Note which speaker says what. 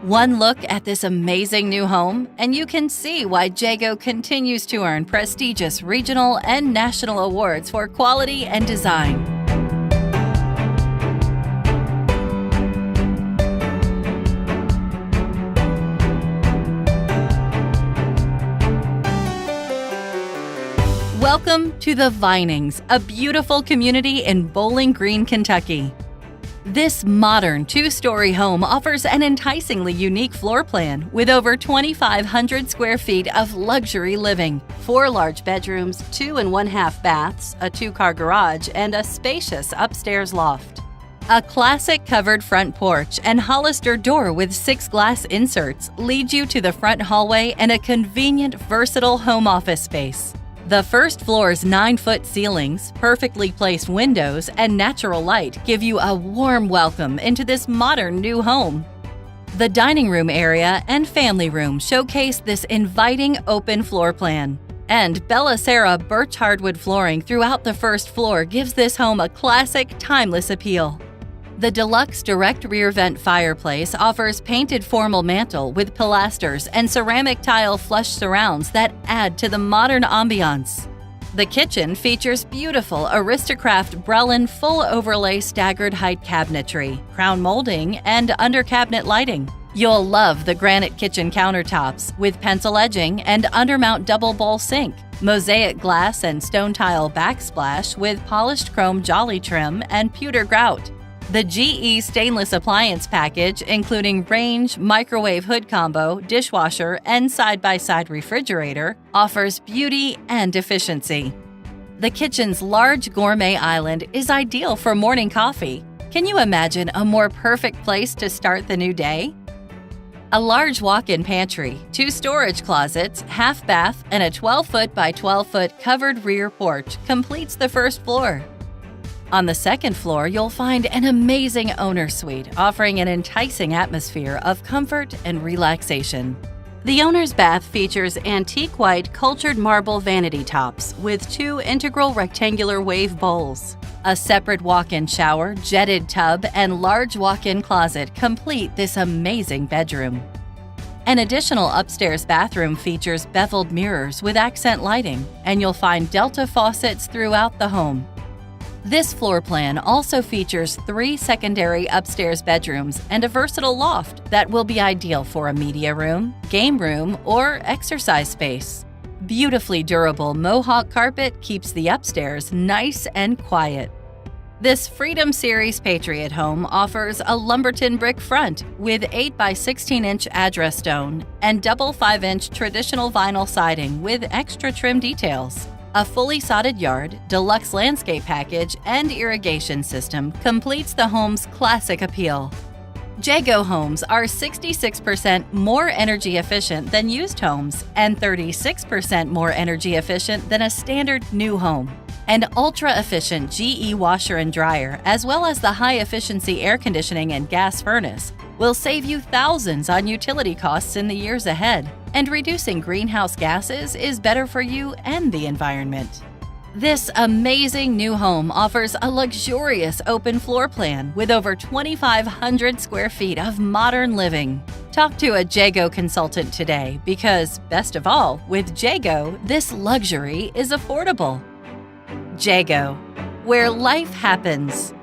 Speaker 1: One look at this amazing new home, and you can see why Jagoe continues to earn prestigious regional and national awards for quality and design. Welcome to the Vinings, a beautiful community in Bowling Green, Kentucky. This modern two-story home offers an enticingly unique floor plan with over 2,500 square feet of luxury living, 4 large bedrooms, 2 1/2 baths, a 2-car garage, and a spacious upstairs loft. A classic covered front porch and Hollister door with 6 glass inserts lead you to the front hallway and a convenient, versatile home office space. The first floor's 9-foot ceilings, perfectly placed windows, and natural light give you a warm welcome into this modern new home. The dining room area and family room showcase this inviting open floor plan. And Bella Sara birch hardwood flooring throughout the first floor gives this home a classic, timeless appeal. The deluxe direct rear vent fireplace offers painted formal mantel with pilasters and ceramic tile flush surrounds that add to the modern ambiance. The kitchen features beautiful Aristocraft Brelin full overlay staggered height cabinetry, crown molding, and under cabinet lighting. You'll love the granite kitchen countertops with pencil edging and undermount double bowl sink, mosaic glass and stone tile backsplash with polished chrome jolly trim and pewter grout. The GE stainless appliance package, including range, microwave hood combo, dishwasher, and side-by-side refrigerator, offers beauty and efficiency. The kitchen's large gourmet island is ideal for morning coffee. Can you imagine a more perfect place to start the new day? A large walk-in pantry, 2 storage closets, half bath, and a 12-foot by 12-foot covered rear porch completes the first floor. On the second floor, you'll find an amazing owner's suite offering an enticing atmosphere of comfort and relaxation. The owner's bath features antique white cultured marble vanity tops with 2 integral rectangular wave bowls. A separate walk-in shower, jetted tub, and large walk-in closet complete this amazing bedroom. An additional upstairs bathroom features beveled mirrors with accent lighting, and you'll find Delta faucets throughout the home. This floor plan also features 3 secondary upstairs bedrooms and a versatile loft that will be ideal for a media room, game room, or exercise space. Beautifully durable Mohawk carpet keeps the upstairs nice and quiet. This Freedom Series Patriot home offers a Lumberton brick front with 8 by 16-inch address stone and double 5-inch traditional vinyl siding with extra trim details. A fully sodded yard, deluxe landscape package, and irrigation system completes the home's classic appeal. Jagoe homes are 66% more energy efficient than used homes and 36% more energy efficient than a standard new home. An ultra-efficient GE washer and dryer, as well as the high-efficiency air conditioning and gas furnace, will save you thousands on utility costs in the years ahead, and reducing greenhouse gases is better for you and the environment. This amazing new home offers a luxurious open floor plan with over 2,500 square feet of modern living. Talk to a Jagoe consultant today because, best of all, with Jagoe, this luxury is affordable. Jagoe, where life happens.